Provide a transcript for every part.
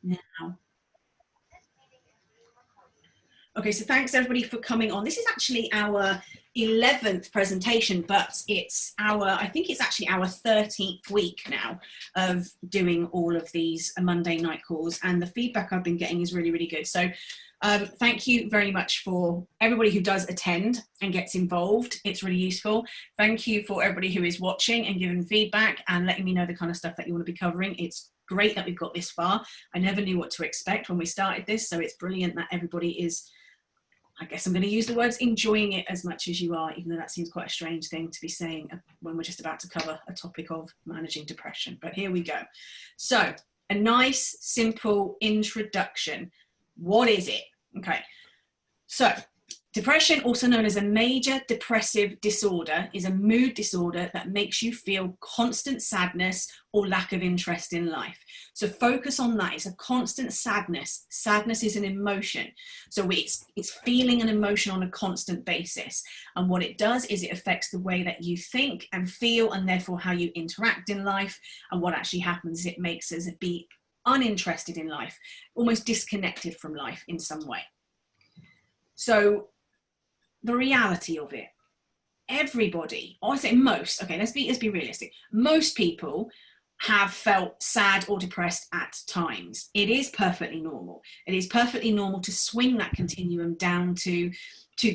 now. Okay, so thanks everybody for coming on. This is actually our 11th presentation, but I think it's actually our 13th week now of doing all of these Monday night calls, and the feedback I've been getting is really, really good. So thank you very much for everybody who does attend and gets involved. It's really useful. Thank you for everybody who is watching and giving feedback and letting me know the kind of stuff that you want to be covering. It's great that we've got this far. I never knew what to expect when we started this, so it's brilliant that everybody is, I guess I'm going to use the words, enjoying it as much as you are, even though that seems quite a strange thing to be saying when we're just about to cover a topic of managing depression. But here we go. So a nice, simple introduction. What is it? Okay. So depression, also known as a major depressive disorder, is a mood disorder that makes you feel constant sadness or lack of interest in life. So focus on that. It's a constant sadness. Sadness is an emotion. So it's feeling an emotion on a constant basis. And what it does is it affects the way that you think and feel, and therefore how you interact in life. And what actually happens is it makes us be uninterested in life, almost disconnected from life in some way. So the reality of it, everybody, or I say most, okay, let's be realistic. Most people have felt sad or depressed at times. It is perfectly normal. It is perfectly normal to swing that continuum down to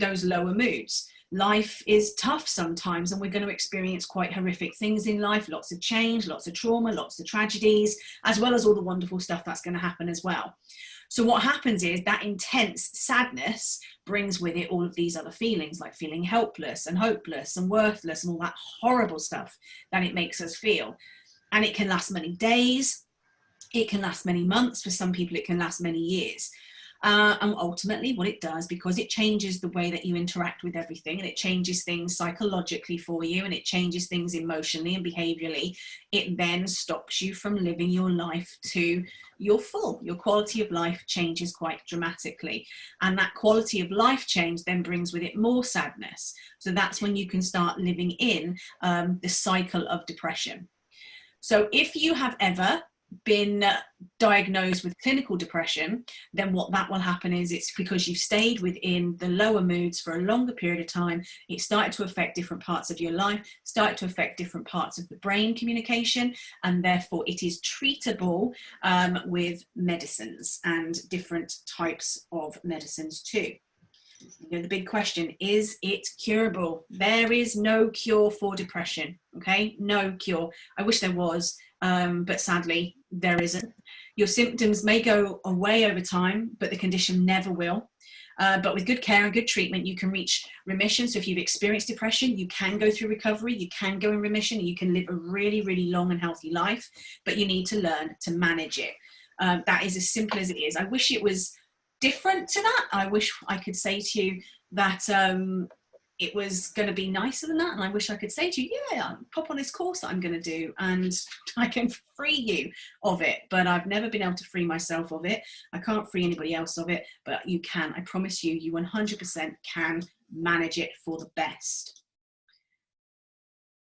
those lower moods. Life is tough sometimes, and we're going to experience quite horrific things in life, lots of change, lots of trauma, lots of tragedies, as well as all the wonderful stuff that's going to happen as well. So what happens is that intense sadness brings with it all of these other feelings, like feeling helpless and hopeless and worthless and all that horrible stuff that it makes us feel. And it can last many days. It can last many months. For some people, it can last many years. And ultimately what it does, because it changes the way that you interact with everything, and it changes things psychologically for you, and it changes things emotionally and behaviorally, it then stops you from living your life to your full. Your quality of life changes quite dramatically. And that quality of life change then brings with it more sadness. So that's when you can start living in the cycle of depression. So if you have ever been diagnosed with clinical depression, then what that will happen is it's because you've stayed within the lower moods for a longer period of time. It started to affect different parts of your life, started to affect different parts of the brain communication, and therefore it is treatable with medicines and different types of medicines too. You know, the big question, is it curable? There is no cure for depression, okay? No cure. I wish there was, but sadly there isn't. Your symptoms may go away over time, but the condition never will. But with good care and good treatment, you can reach remission. So if you've experienced depression, you can go through recovery, you can go in remission, and you can live a really, really long and healthy life, but you need to learn to manage it. That is as simple as it is. I wish it was different to that. I wish I could say to you that it was going to be nicer than that, and I wish I could say to you, yeah, pop on this course that I'm going to do and I can free you of it, but I've never been able to free myself of it. I can't free anybody else of it, but you can. I promise you, you 100% can manage it for the best.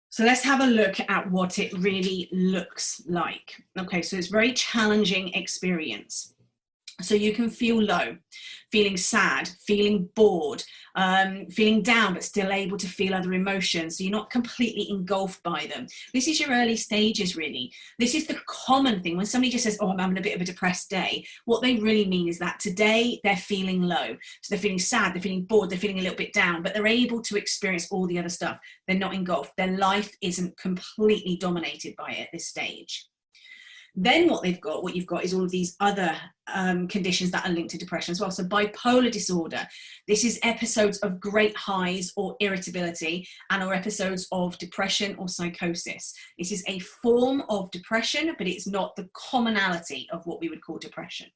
So let's have a look at what it really looks like. Okay, so it's a very challenging experience. So you can feel low, feeling sad, feeling bored, feeling down, but still able to feel other emotions. So you're not completely engulfed by them. This is your early stages, really. This is the common thing. When somebody just says, oh, I'm having a bit of a depressed day, what they really mean is that today they're feeling low. So they're feeling sad, they're feeling bored, they're feeling a little bit down, but they're able to experience all the other stuff. They're not engulfed. Their life isn't completely dominated by it at this stage. Then what you've got is all of these other conditions that are linked to depression as well. So bipolar disorder, this is episodes of great highs or irritability, and or episodes of depression or psychosis. This is a form of depression, but it's not the commonality of what we would call depression.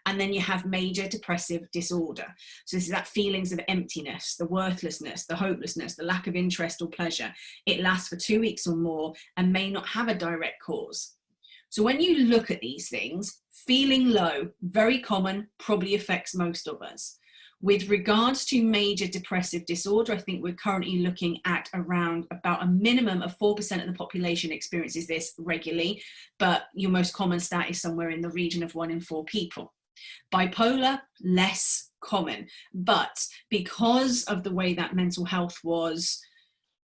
And then you have major depressive disorder. So this is that feelings of emptiness, the worthlessness, the hopelessness, the lack of interest or pleasure. It lasts for 2 weeks or more and may not have a direct cause. So when you look at these things, feeling low, very common, probably affects most of us. With regards to major depressive disorder, I think we're currently looking at around about a minimum of 4% of the population experiences this regularly, but your most common stat is somewhere in the region of 1 in 4 people. Bipolar, less common, but because of the way that mental health was,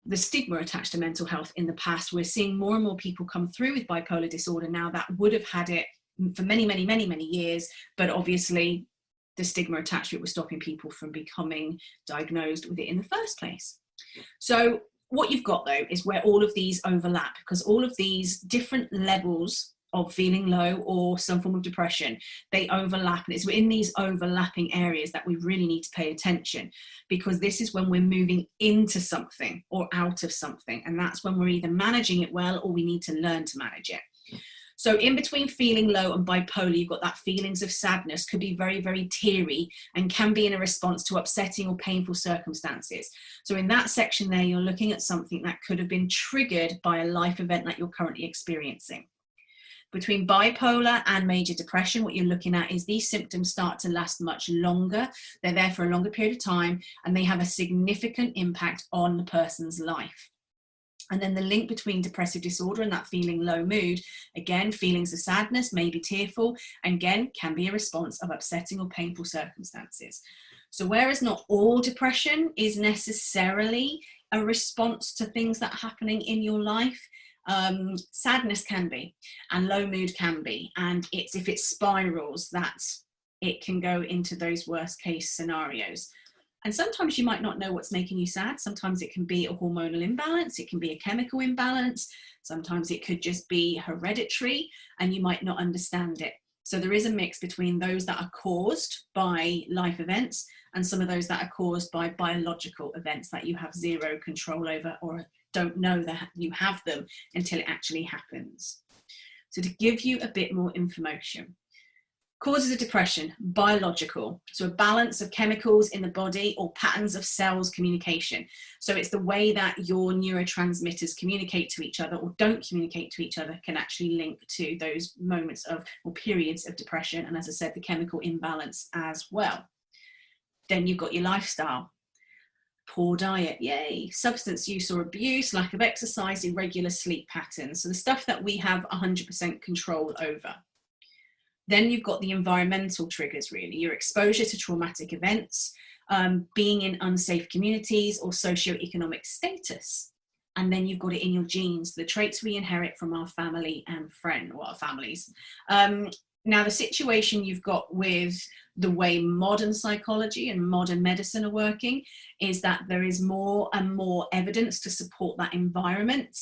the stigma attached to mental health in the past, we're seeing more and more people come through with bipolar disorder now that would have had it for many, many, many, many years, but obviously the stigma attached to it was stopping people from becoming diagnosed with it in the first place. So what you've got though is where all of these overlap, because all of these different levels of feeling low or some form of depression, they overlap, and it's in these overlapping areas that we really need to pay attention, because this is when we're moving into something or out of something, and that's when we're either managing it well or we need to learn to manage it. So in between feeling low and bipolar, you've got that feelings of sadness, could be very, very teary, and can be in a response to upsetting or painful circumstances. So in that section there, you're looking at something that could have been triggered by a life event that you're currently experiencing. Between bipolar and major depression, what you're looking at is these symptoms start to last much longer. They're there for a longer period of time, and they have a significant impact on the person's life. And then the link between depressive disorder and that feeling low mood, again, feelings of sadness, maybe tearful, and again, can be a response of upsetting or painful circumstances. So whereas not all depression is necessarily a response to things that are happening in your life, sadness can be, and low mood can be. And it's if it spirals that it can go into those worst case scenarios. And sometimes you might not know what's making you sad. Sometimes it can be a hormonal imbalance. It can be a chemical imbalance. Sometimes it could just be hereditary and you might not understand it. So there is a mix between those that are caused by life events and some of those that are caused by biological events that you have zero control over or don't know that you have them until it actually happens. So to give you a bit more information. Causes of depression, biological. So a balance of chemicals in the body or patterns of cells communication. So it's the way that your neurotransmitters communicate to each other or don't communicate to each other can actually link to those moments of or periods of depression. And as I said, the chemical imbalance as well. Then you've got your lifestyle. Poor diet, yay. Substance use or abuse, lack of exercise, irregular sleep patterns. So the stuff that we have 100% control over. Then you've got the environmental triggers, really, your exposure to traumatic events, being in unsafe communities or socioeconomic status. And then you've got it in your genes, the traits we inherit from our family and our families. Now, the situation you've got with the way modern psychology and modern medicine are working is that there is more and more evidence to support that environment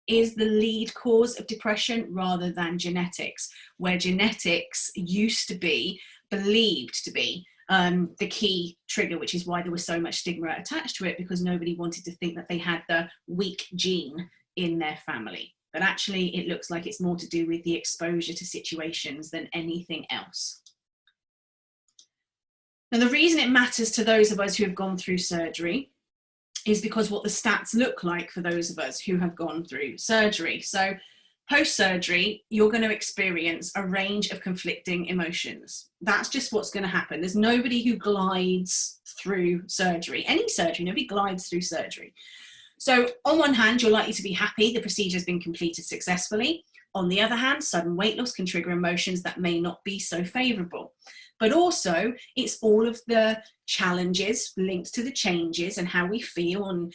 is the lead cause of depression rather than genetics, where genetics used to be believed to be the key trigger, which is why there was so much stigma attached to it, because nobody wanted to think that they had the weak gene in their family. But actually, it looks like it's more to do with the exposure to situations than anything else. Now, the reason it matters to those of us who have gone through surgery is because what the stats look like for those of us who have gone through surgery. So post-surgery, you're going to experience a range of conflicting emotions. That's just what's going to happen. There's nobody who glides through surgery. Any surgery, nobody glides through surgery. So on one hand, you're likely to be happy the procedure has been completed successfully. On the other hand, sudden weight loss can trigger emotions that may not be so favorable. But also, it's all of the challenges linked to the changes and how we feel, and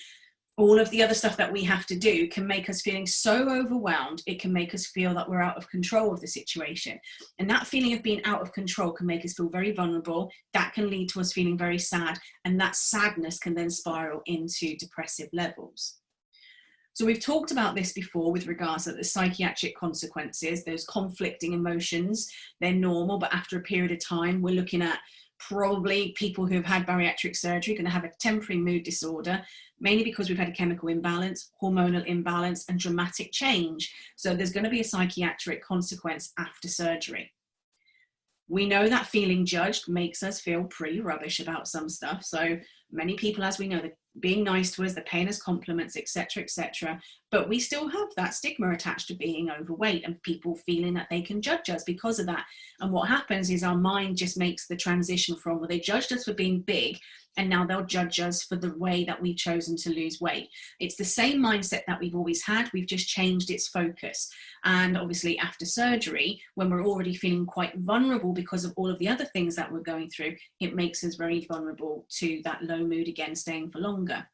all of the other stuff that we have to do can make us feeling so overwhelmed. It can make us feel that we're out of control of the situation. And that feeling of being out of control can make us feel very vulnerable. That can lead to us feeling very sad. And that sadness can then spiral into depressive levels. So we've talked about this before with regards to the psychiatric consequences, those conflicting emotions. They're normal, but after a period of time, we're looking at probably people who have had bariatric surgery going to have a temporary mood disorder, mainly because we've had a chemical imbalance, hormonal imbalance, and dramatic change. So there's going to be a psychiatric consequence after surgery. We know that feeling judged makes us feel pretty rubbish about some stuff. So many people, as we know, they're being nice to us, they're paying us compliments, etc., etc. But we still have that stigma attached to being overweight and people feeling that they can judge us because of that. And what happens is our mind just makes the transition from, well, they judged us for being big, and now they'll judge us for the way that we've chosen to lose weight. It's the same mindset that we've always had. We've just changed its focus. And obviously after surgery, when we're already feeling quite vulnerable because of all of the other things that we're going through, it makes us very vulnerable to that low mood again, staying for longer.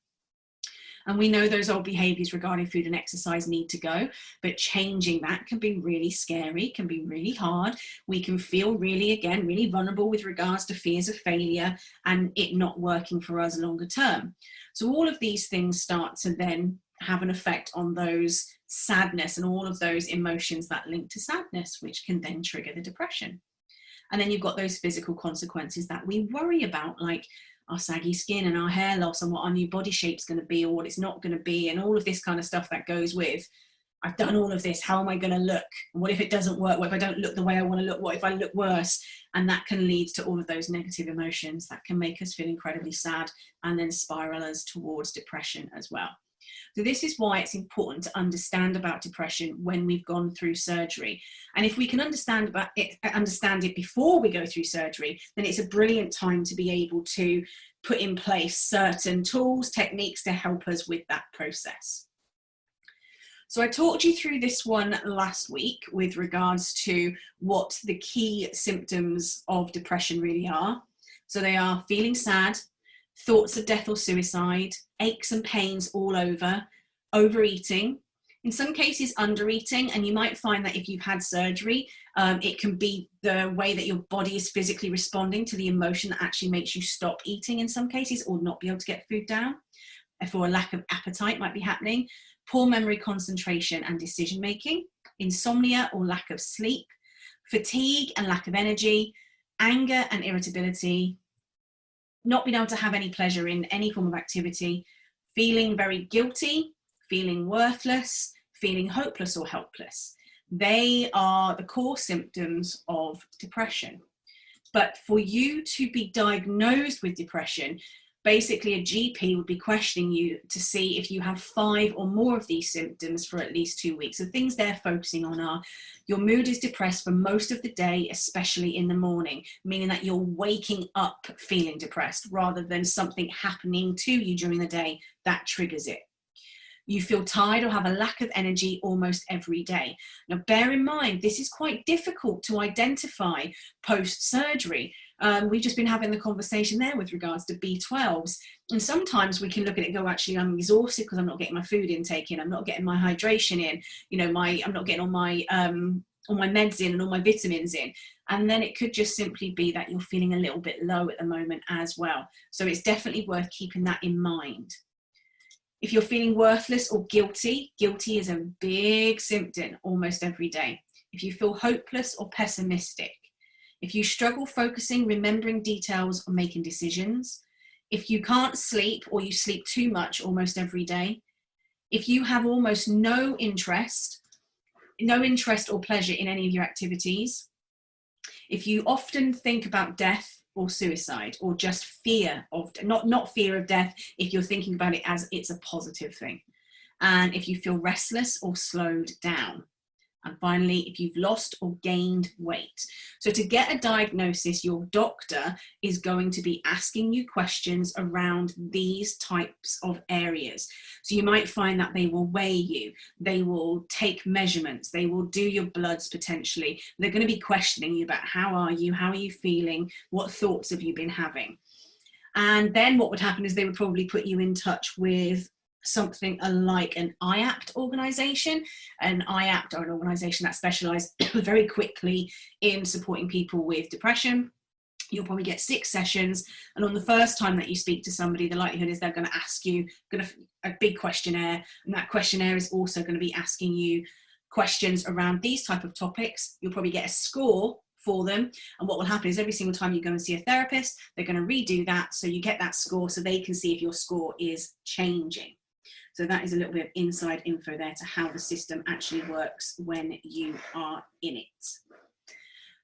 And we know those old behaviors regarding food and exercise need to go, but changing that can be really scary, can be really hard. We can feel really vulnerable with regards to fears of failure and it not working for us longer term. So all of these things start to then have an effect on those sadness and all of those emotions that link to sadness, which can then trigger the depression. And then you've got those physical consequences that we worry about, like our saggy skin and our hair loss and what our new body shape's going to be or what it's not going to be, and all of this kind of stuff that goes with, I've done all of this, how am I going to look? What if it doesn't work? What if I don't look the way I want to look? What if I look worse? And that can lead to all of those negative emotions that can make us feel incredibly sad and then spiral us towards depression as well. So this is why it's important to understand about depression when we've gone through surgery. And if we can understand it before we go through surgery, then it's a brilliant time to be able to put in place certain tools, techniques to help us with that process. So I talked you through this one last week with regards to what the key symptoms of depression really are. So they are feeling sad, thoughts of death or suicide, aches and pains all over, overeating, in some cases undereating, and you might find that if you've had surgery, it can be the way that your body is physically responding to the emotion that actually makes you stop eating in some cases or not be able to get food down. Therefore, a lack of appetite might be happening, poor memory, concentration and decision making, insomnia or lack of sleep, fatigue and lack of energy, anger and irritability, not being able to have any pleasure in any form of activity, feeling very guilty, feeling worthless, feeling hopeless or helpless. They are the core symptoms of depression. But for you to be diagnosed with depression, basically a GP would be questioning you to see if you have 5 or more of these symptoms for at least 2 weeks. So things they're focusing on are your mood is depressed for most of the day, especially in the morning, meaning that you're waking up feeling depressed rather than something happening to you during the day that triggers it. You feel tired or have a lack of energy almost every day. Now, bear in mind, this is quite difficult to identify post-surgery. We've just been having the conversation there with regards to B12s. And sometimes we can look at it and go, actually, I'm exhausted because I'm not getting my food intake in. I'm not getting my hydration in. You know, I'm not getting all my meds in and all my vitamins in. And then it could just simply be that you're feeling a little bit low at the moment as well. So it's definitely worth keeping that in mind. If you're feeling worthless or guilty, guilty is a big symptom almost every day. If you feel hopeless or pessimistic, if you struggle focusing, remembering details or making decisions, if you can't sleep or you sleep too much almost every day, if you have almost no interest or pleasure in any of your activities, if you often think about death or suicide, or just fear of, not fear of death, if you're thinking about it as it's a positive thing. And if you feel restless or slowed down. And finally, if you've lost or gained weight. So to get a diagnosis, your doctor is going to be asking you questions around these types of areas. So you might find that they will weigh you, they will take measurements, they will do your bloods potentially. They're going to be questioning you about how are you feeling, what thoughts have you been having. And then what would happen is they would probably put you in touch with something like an IAPT organization. An IAPT are an organization that specializes very quickly in supporting people with depression. You'll probably get 6 sessions, and on the first time that you speak to somebody, the likelihood is they're going to ask you a big questionnaire, and that questionnaire is also going to be asking you questions around these type of topics. You'll probably get a score for them, and what will happen is every single time you go and see a therapist, they're going to redo that so you get that score so they can see if your score is changing. So that is a little bit of inside info there to how the system actually works when you are in it.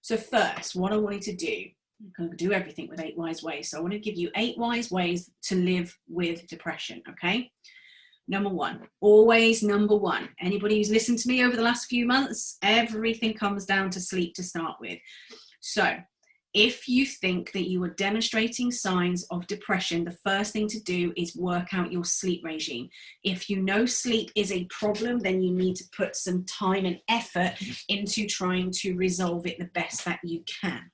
So first, what I wanted to do, I'm going to do everything with 8 wise ways. So I want to give you 8 wise ways to live with depression, okay? Number one, always number one. Anybody who's listened to me over the last few months, everything comes down to sleep to start with. So if you think that you are demonstrating signs of depression, the first thing to do is work out your sleep regime. If you know sleep is a problem, then you need to put some time and effort into trying to resolve it the best that you can.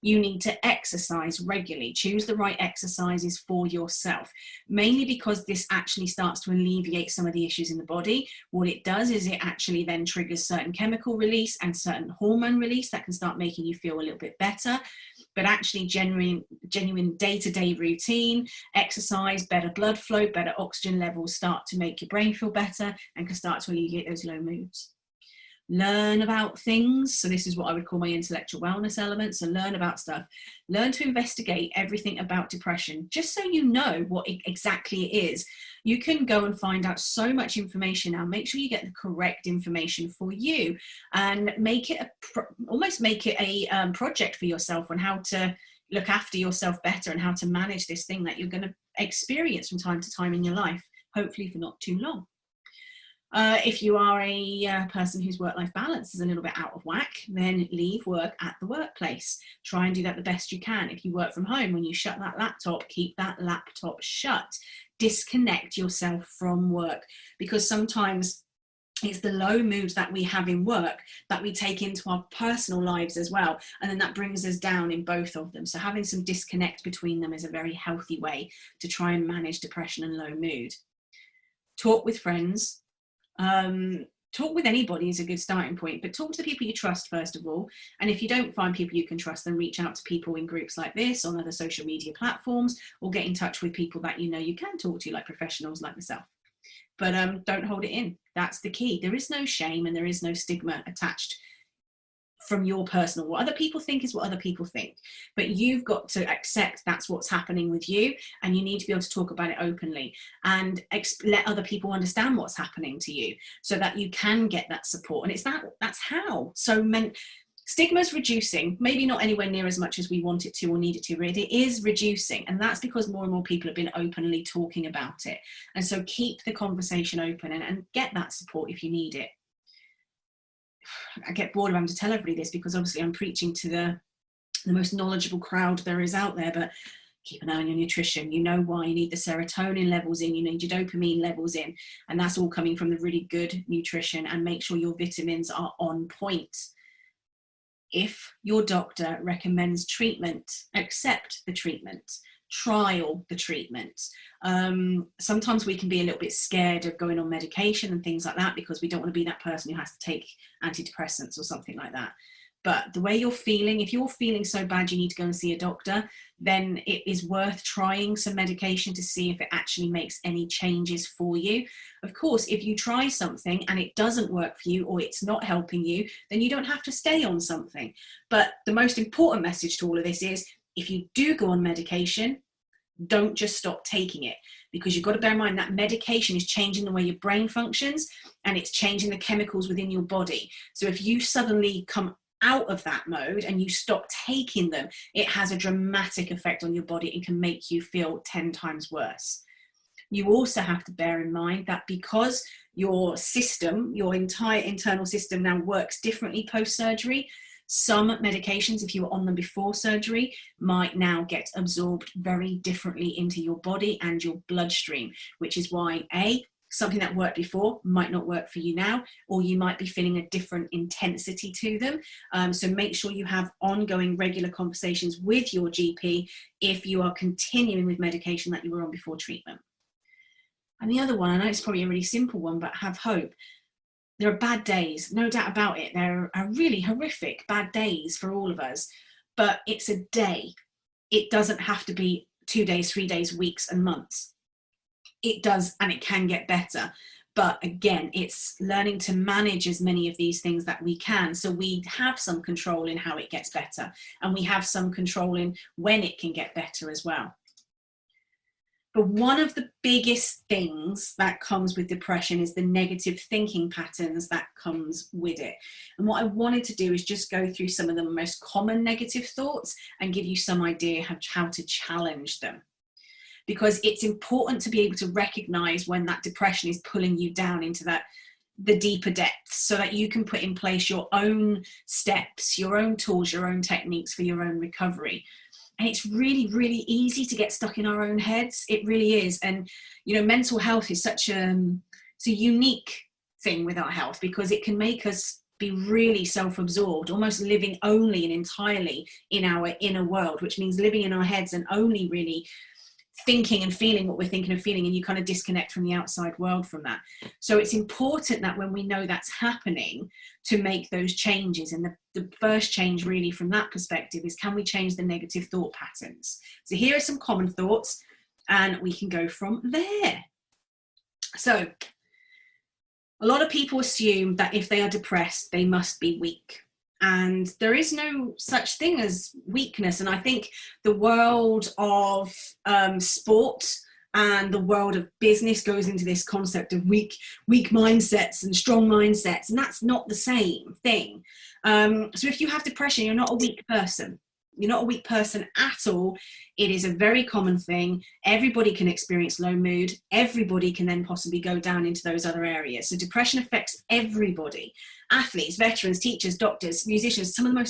You need to exercise regularly. Choose the right exercises for yourself, mainly because this actually starts to alleviate some of the issues in the body. What it does is it actually then triggers certain chemical release and certain hormone release that can start making you feel a little bit better. But actually genuine day-to-day routine, exercise, better blood flow, better oxygen levels start to make your brain feel better and can start to alleviate those low moods. Learn about things. So this is what I would call my intellectual wellness element. So learn about stuff. Learn to investigate everything about depression, just so you know what exactly it is. You can go and find out so much information now. Make sure you get the correct information for you, and make it almost make it a project for yourself on how to look after yourself better and how to manage this thing that you're going to experience from time to time in your life, hopefully for not too long. If you are a person whose work-life balance is a little bit out of whack, then leave work at the workplace. Try and do that the best you can. If you work from home, when you shut that laptop, keep that laptop shut. Disconnect yourself from work, because sometimes it's the low mood that we have in work that we take into our personal lives as well. And then that brings us down in both of them. So having some disconnect between them is a very healthy way to try and manage depression and low mood. Talk with friends. Talk with anybody is a good starting point, but talk to the people you trust first of all. And if you don't find people you can trust, then reach out to people in groups like this, on other social media platforms, or get in touch with people that you know you can talk to, like professionals like myself. But don't hold it in. That's the key. There is no shame and there is no stigma attached from your personal. What other people think is what other people think, but you've got to accept that's what's happening with you, and you need to be able to talk about it openly and let other people understand what's happening to you so that you can get that support. And it's that's how. So stigma's reducing, maybe not anywhere near as much as we want it to or need it to, but it is reducing, and that's because more and more people have been openly talking about it. And so keep the conversation open and get that support if you need it. I get bored of having to tell everybody this, because obviously I'm preaching to the most knowledgeable crowd there is out there, but keep an eye on your nutrition. You know why. You need the serotonin levels in, you need your dopamine levels in, and that's all coming from the really good nutrition. And make sure your vitamins are on point. If your doctor recommends treatment, accept the treatment. Trial the treatment. Sometimes we can be a little bit scared of going on medication and things like that, because we don't want to be that person who has to take antidepressants or something like that. But the way you're feeling, if you're feeling so bad you need to go and see a doctor, then it is worth trying some medication to see if it actually makes any changes for you. Of course, if you try something and it doesn't work for you, or it's not helping you, then you don't have to stay on something. But the most important message to all of this is, if you do go on medication, don't just stop taking it, because you've got to bear in mind that medication is changing the way your brain functions, and it's changing the chemicals within your body. So if you suddenly come out of that mode and you stop taking them, it has a dramatic effect on your body and can make you feel 10 times worse. You also have to bear in mind that because your system, your entire internal system now works differently post-surgery, some medications, if you were on them before surgery, might now get absorbed very differently into your body and your bloodstream, which is why something that worked before might not work for you now, or you might be feeling a different intensity to them. So make sure you have ongoing regular conversations with your GP if you are continuing with medication that you were on before treatment. And the other one, I know it's probably a really simple one, but have hope. There are bad days, no doubt about it. There are really horrific bad days for all of us, but it's a day. It doesn't have to be 2 days, 3 days, weeks and months. It does, and it can get better. But again, it's learning to manage as many of these things that we can, so we have some control in how it gets better, and we have some control in when it can get better as well. But one of the biggest things that comes with depression is the negative thinking patterns that comes with it. And what I wanted to do is just go through some of the most common negative thoughts and give you some idea of how to challenge them. because it's important to be able to recognize when that depression is pulling you down into the deeper depths, so that you can put in place your own steps, your own tools, your own techniques for your own recovery. And it's really, really easy to get stuck in our own heads. It really is. And, you know, mental health is such it's a unique thing with our health, because it can make us be really self-absorbed, almost living only and entirely in our inner world, which means living in our heads and only really thinking and feeling what we're thinking and feeling, and you kind of disconnect from the outside world from that. So it's important that when we know that's happening, to make those changes. And the first change really from that perspective is, can we change the negative thought patterns? So here are some common thoughts, and we can go from there. So a lot of people assume that if they are depressed, they must be weak. And there is no such thing as weakness. And I think the world of sport and the world of business goes into this concept of weak mindsets and strong mindsets. And that's not the same thing. So if you have depression, you're not a weak person. You're not a weak person at all. It is a very common thing. Everybody can experience low mood. Everybody can then possibly go down into those other areas. So depression affects everybody. Athletes, veterans, teachers, doctors, musicians, some of the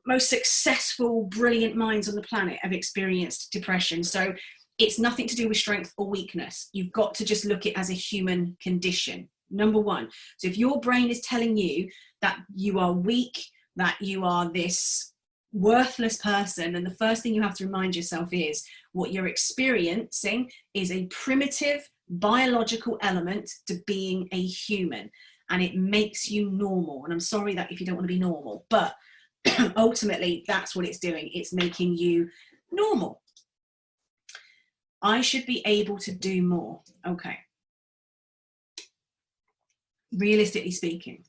most successful, brilliant minds on the planet have experienced depression. So it's nothing to do with strength or weakness. You've got to just look at it as a human condition, number one. So if your brain is telling you that you are weak, that you are this worthless person, and the first thing you have to remind yourself is what you're experiencing is a primitive biological element to being a human, and it makes you normal. And I'm sorry that if you don't want to be normal, but ultimately that's what it's doing. It's making you normal. I should be able to do more. Okay. Realistically speaking,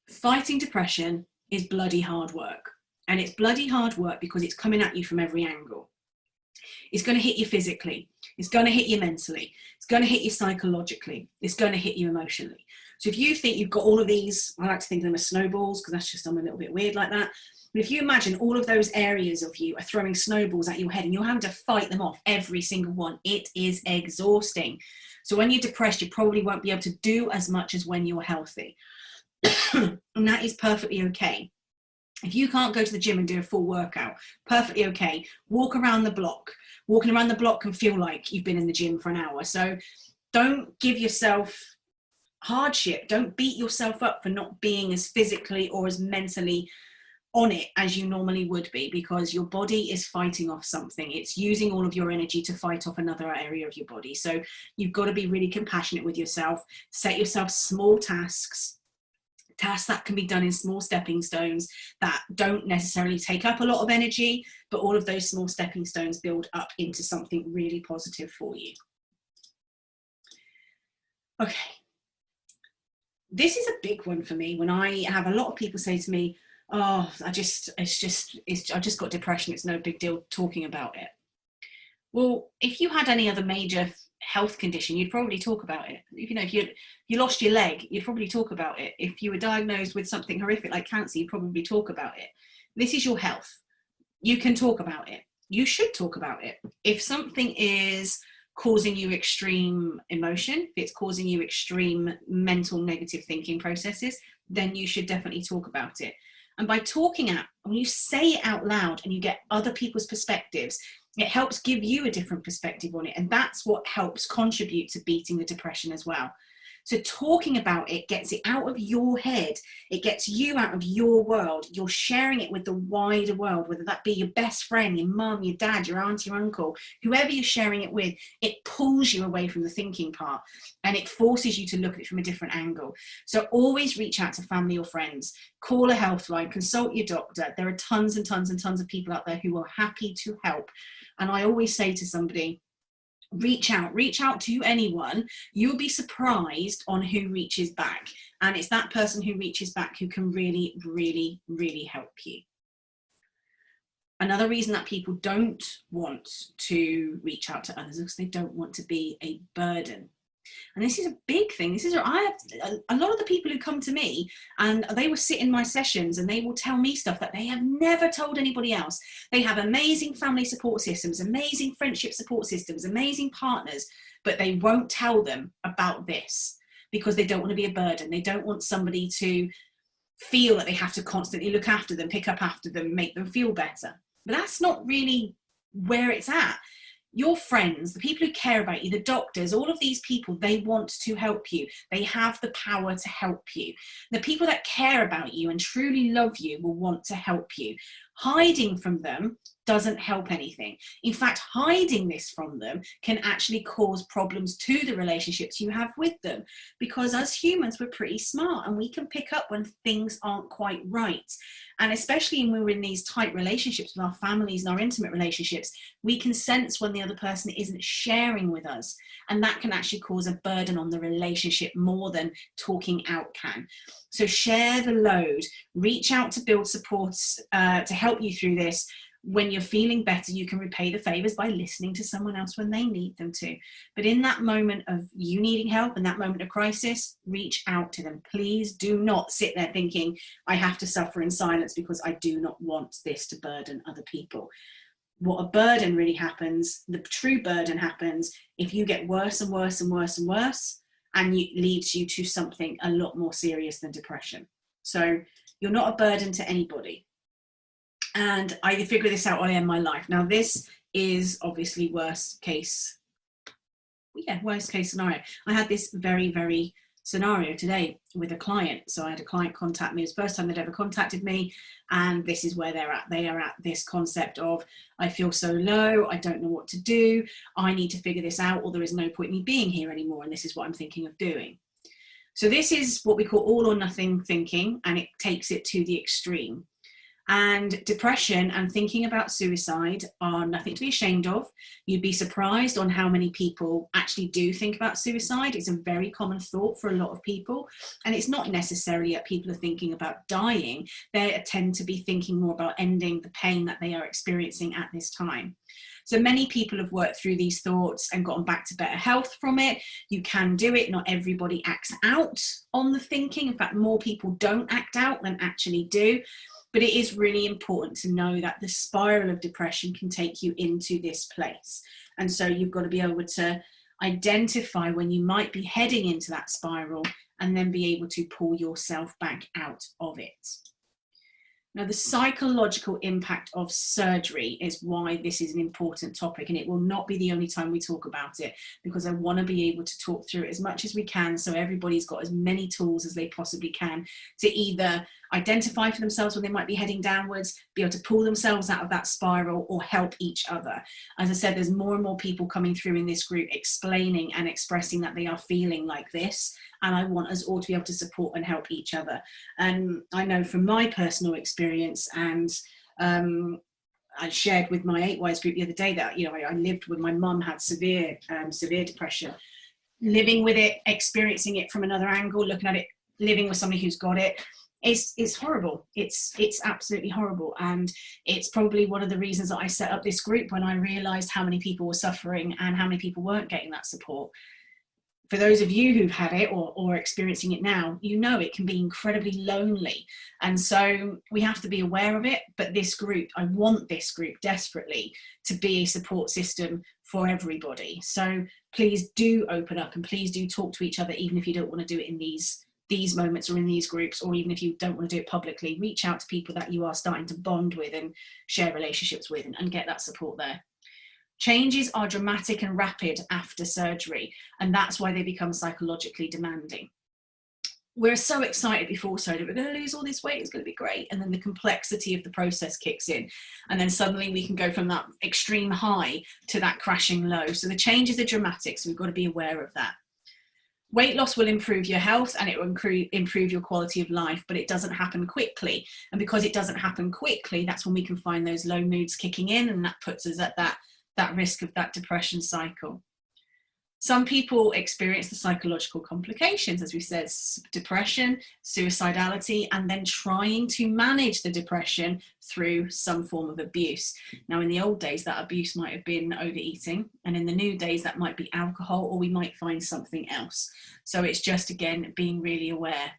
fighting depression is bloody hard work. And it's bloody hard work because it's coming at you from every angle. It's going to hit you physically. It's going to hit you mentally. It's going to hit you psychologically. It's going to hit you emotionally. So if you think you've got all of these, I like to think of them as snowballs, because that's just, I'm a little bit weird like that. But if you imagine all of those areas of you are throwing snowballs at your head and you're having to fight them off, every single one, it is exhausting. So when you're depressed, you probably won't be able to do as much as when you're healthy. And that is perfectly okay. If you can't go to the gym and do a full workout, perfectly okay. Walk around the block. Walking around the block can feel like you've been in the gym for an hour. So don't give yourself hardship. Don't beat yourself up for not being as physically or as mentally on it as you normally would be, because your body is fighting off something. It's using all of your energy to fight off another area of your body. So you've got to be really compassionate with yourself. Set yourself small tasks that can be done in small stepping stones that don't necessarily take up a lot of energy, but all of those small stepping stones build up into something really positive for you. Okay. This is a big one for me when I have a lot of people say to me, oh, I just got depression. It's no big deal talking about it. Well, if you had any other major health condition, you'd probably talk about it. If you lost your leg, you'd probably talk about it. If you were diagnosed with something horrific like cancer, you'd probably talk about it. This is your health. You can talk about it. You should talk about it. If something is causing you extreme emotion, if it's causing you extreme mental negative thinking processes, then you should definitely talk about it. And by talking out, when you say it out loud and you get other people's perspectives, it helps give you a different perspective on it. And that's what helps contribute to beating the depression as well. So talking about it gets it out of your head. It gets you out of your world. You're sharing it with the wider world, whether that be your best friend, your mum, your dad, your aunt, your uncle, whoever you're sharing it with. It pulls you away from the thinking part and it forces you to look at it from a different angle. So always reach out to family or friends, call a health line, consult your doctor. There are tons and tons and tons of people out there who are happy to help. And I always say to somebody, reach out to anyone. You'll be surprised on who reaches back. And it's that person who reaches back who can really, really, really help you. Another reason that people don't want to reach out to others is because they don't want to be a burden. And this is a big thing. I have a lot of the people who come to me and they will sit in my sessions and they will tell me stuff that they have never told anybody else. They have amazing family support systems, amazing friendship support systems, amazing partners, but they won't tell them about this because they don't want to be a burden. They don't want somebody to feel that they have to constantly look after them, pick up after them, make them feel better. But that's not really where it's at. Your friends, the people who care about you, the doctors, all of these people, they want to help you. They have the power to help you. The people that care about you and truly love you will want to help you. Hiding from them doesn't help anything. In fact, hiding this from them can actually cause problems to the relationships you have with them, because as humans, we're pretty smart and we can pick up when things aren't quite right. And especially when we're in these tight relationships with our families and our intimate relationships, we can sense when the other person isn't sharing with us. And that can actually cause a burden on the relationship more than talking out can. So share the load, reach out to build support to help you through this. When you're feeling better, you can repay the favors by listening to someone else when they need them to. But in that moment of you needing help and that moment of crisis, reach out to them. Please do not sit there thinking, I have to suffer in silence because I do not want this to burden other people. What a burden really happens, the true burden happens if you get worse and worse and worse and worse, and it leads you to something a lot more serious than depression. So you're not a burden to anybody. And I figure this out early in my life. Now, this is obviously worst case scenario. I had this very, very scenario today with a client. So I had a client contact me. It was the first time they'd ever contacted me. And this is where they're at. They are at this concept of, I feel so low. I don't know what to do. I need to figure this out, or there is no point in me being here anymore. And this is what I'm thinking of doing. So this is what we call all or nothing thinking, and it takes it to the extreme. And depression and thinking about suicide are nothing to be ashamed of. You'd be surprised on how many people actually do think about suicide. It's a very common thought for a lot of people. And it's not necessarily that people are thinking about dying. They tend to be thinking more about ending the pain that they are experiencing at this time. So many people have worked through these thoughts and gotten back to better health from it. You can do it. Not everybody acts out on the thinking. In fact, more people don't act out than actually do. But it is really important to know that the spiral of depression can take you into this place. And so you've got to be able to identify when you might be heading into that spiral and then be able to pull yourself back out of it. Now, the psychological impact of surgery is why this is an important topic, and it will not be the only time we talk about it, because I want to be able to talk through it as much as we can so everybody's got as many tools as they possibly can to either identify for themselves when they might be heading downwards, be able to pull themselves out of that spiral, or help each other. As I said, there's more and more people coming through in this group explaining and expressing that they are feeling like this, and I want us all to be able to support and help each other. And I know from my personal experience, and I shared with my 8 Wise group the other day that, I lived with my mum, had severe depression, living with it, experiencing it from another angle, looking at it, living with somebody who's got it. It's horrible. It's absolutely horrible. And it's probably one of the reasons that I set up this group, when I realized how many people were suffering and how many people weren't getting that support. For those of you who've had it or experiencing it now, it can be incredibly lonely. And so we have to be aware of it. But this group, I want this group desperately to be a support system for everybody. So please do open up and please do talk to each other, even if you don't want to do it in these moments or in these groups, or even if you don't want to do it publicly. Reach out to people that you are starting to bond with and share relationships with, and get that support there. Changes are dramatic and rapid after surgery, and that's why they become psychologically demanding. We're so excited before surgery, we're going to lose all this weight, it's going to be great, and then the complexity of the process kicks in, and then suddenly we can go from that extreme high to that crashing low. So the changes are dramatic, so we've got to be aware of that. Weight loss will improve your health and it will improve your quality of life, but it doesn't happen quickly. And because it doesn't happen quickly, that's when we can find those low moods kicking in, and that puts us at that risk of that depression cycle. Some people experience the psychological complications, as we said, depression, suicidality, and then trying to manage the depression through some form of abuse. Now, in the old days, that abuse might have been overeating, and in the new days, that might be alcohol, or we might find something else. So it's just, again, being really aware.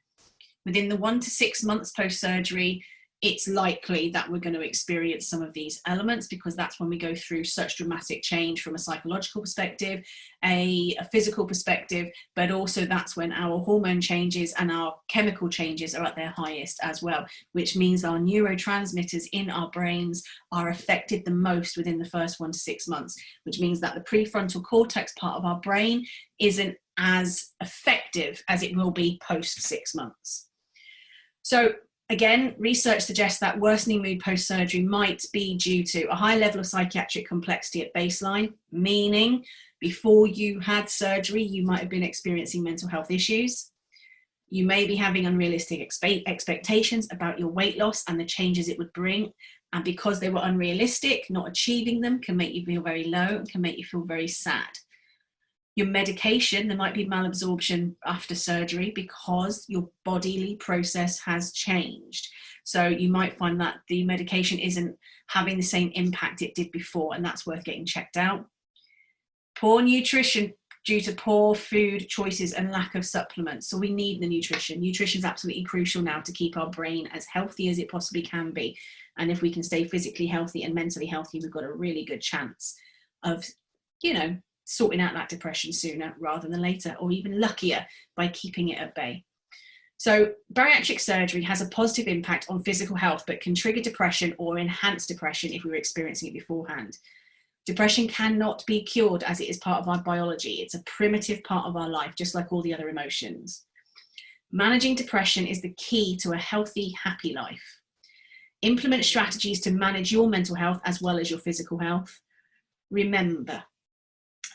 Within the 1 to 6 months post-surgery, it's likely that we're going to experience some of these elements, because that's when we go through such dramatic change from a psychological perspective, a physical perspective, but also that's when our hormone changes and our chemical changes are at their highest as well, which means our neurotransmitters in our brains are affected the most within the first 1 to 6 months, which means that the prefrontal cortex part of our brain isn't as effective as it will be post 6 months. So again, research suggests that worsening mood post-surgery might be due to a high level of psychiatric complexity at baseline, meaning before you had surgery, you might have been experiencing mental health issues. You may be having unrealistic expectations about your weight loss and the changes it would bring. And because they were unrealistic, not achieving them can make you feel very low and can make you feel very sad. Your medication, there might be malabsorption after surgery because your bodily process has changed. So you might find that the medication isn't having the same impact it did before, and that's worth getting checked out. Poor nutrition due to poor food choices and lack of supplements. So we need the nutrition. Nutrition is absolutely crucial now to keep our brain as healthy as it possibly can be. And if we can stay physically healthy and mentally healthy, we've got a really good chance of, sorting out that depression sooner rather than later, or even luckier by keeping it at bay. So bariatric surgery has a positive impact on physical health, but can trigger depression or enhance depression if we were experiencing it beforehand. Depression cannot be cured as it is part of our biology. It's a primitive part of our life, just like all the other emotions. Managing depression is the key to a healthy, happy life. Implement strategies to manage your mental health as well as your physical health. Remember,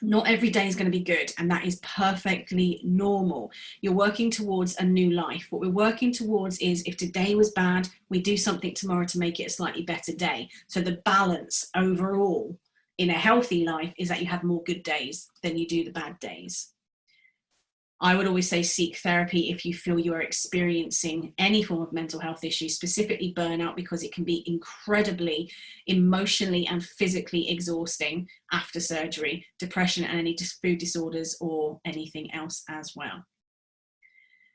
not every day is going to be good, and that is perfectly normal. You're working towards a new life. What we're working towards is, if today was bad, we do something tomorrow to make it a slightly better day. So the balance overall in a healthy life is that you have more good days than you do the bad days. I would always say seek therapy if you feel you are experiencing any form of mental health issues, specifically burnout, because it can be incredibly emotionally and physically exhausting after surgery, depression and any food disorders or anything else as well.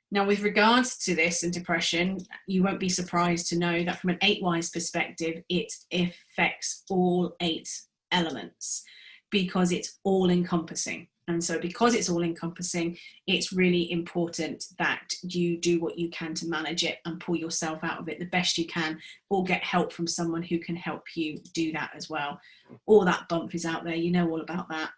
Now, with regards to this and depression, you won't be surprised to know that from an 8-wise perspective, it affects all 8 elements because it's all encompassing. And so because it's all encompassing, it's really important that you do what you can to manage it and pull yourself out of it the best you can, or get help from someone who can help you do that as well. All that bump is out there. You know all about that.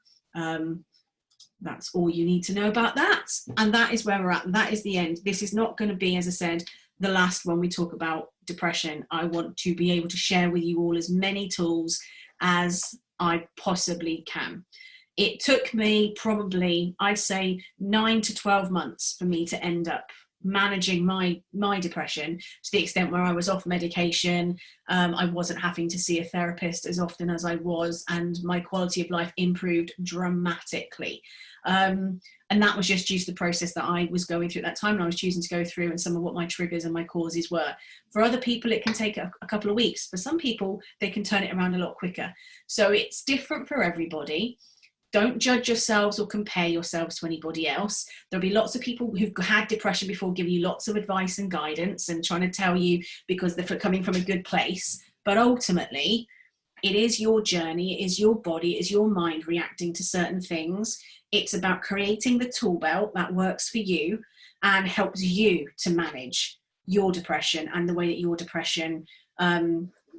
That's all you need to know about that. And that is where we're at. That is the end. This is not going to be, as I said, the last one we talk about depression. I want to be able to share with you all as many tools as I possibly can. It took me probably, I'd say, 9 to 12 months for me to end up managing my depression to the extent where I was off medication. I wasn't having to see a therapist as often as I was, and my quality of life improved dramatically. And that was just due to the process that I was going through at that time, and I was choosing to go through, and some of what my triggers and my causes were. For other people, it can take a couple of weeks. For some people, they can turn it around a lot quicker. So it's different for everybody. Don't judge yourselves or compare yourselves to anybody else. There'll be lots of people who've had depression before giving you lots of advice and guidance and trying to tell you because they're coming from a good place. But ultimately, it is your journey, it is your body, it is your mind reacting to certain things. It's about creating the tool belt that works for you and helps you to manage your depression and the way that your depression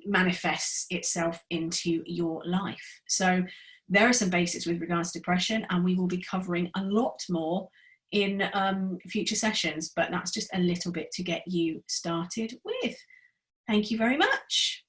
manifests itself into your life. So there are some basics with regards to depression, and we will be covering a lot more in future sessions, but that's just a little bit to get you started with. Thank you very much.